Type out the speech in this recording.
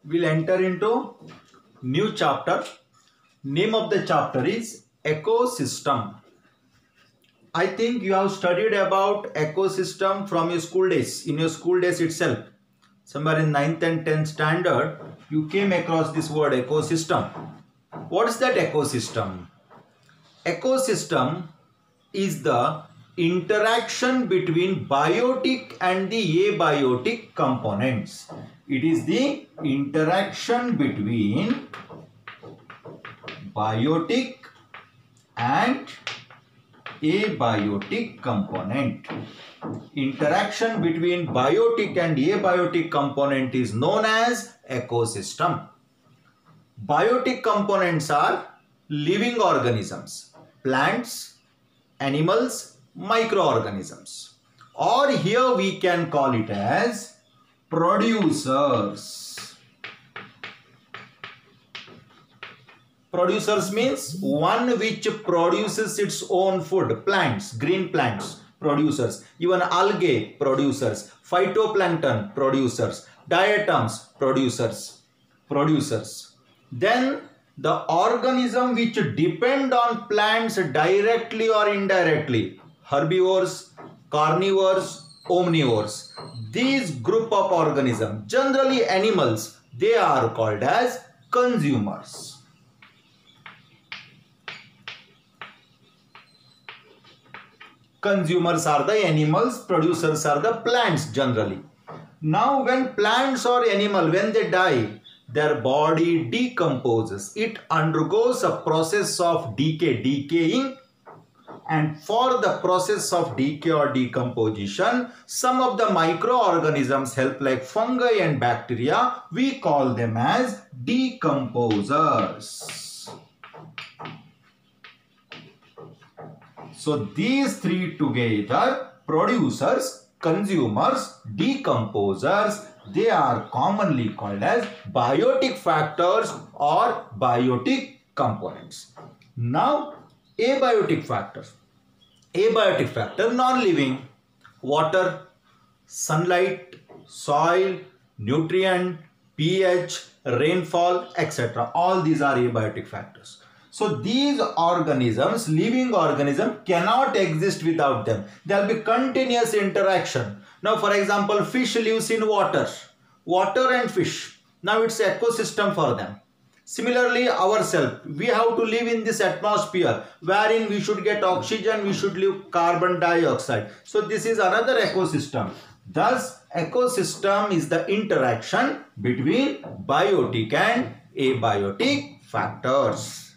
we'll enter into new chapter. Name of the chapter is ecosystem. I think you have studied about ecosystem from your school days, in your school days itself. Somewhere in 9th and 10th standard, you came across this word ecosystem. What is that ecosystem? Ecosystem is the interaction between biotic and the abiotic components. It is the interaction between biotic and abiotic component. Interaction between biotic and abiotic component is known as ecosystem. Biotic components are living organisms, plants, animals, microorganisms, or here we can call it as producers. Producers means one which produces its own food. Plants, green plants, producers. Even algae, producers. Phytoplankton, producers. Diatoms, producers. Then the organism which depend on plants directly or indirectly. Herbivores, carnivores, omnivores. These group of organisms, generally animals, they are called as consumers. Consumers are the animals, producers are the plants generally. Now when plants or animal, when they die, their body decomposes. It undergoes a process of decaying, and for the process of decay or decomposition, some of the microorganisms help, like fungi and bacteria. We call them as decomposers. So these three together, producers, consumers, decomposers, they are commonly called as biotic factors or biotic components. Now, abiotic factors. Abiotic factor, non-living, water, sunlight, soil, nutrient, pH, rainfall, etc. All these are abiotic factors. So these organisms, living organisms, cannot exist without them. There will be continuous interaction. Now for example, fish lives in water and fish. Now it's an ecosystem for them. Similarly, ourselves, we have to live in this atmosphere wherein we should get oxygen, we should leave carbon dioxide. So this is another ecosystem. Thus, ecosystem is the interaction between biotic and abiotic factors.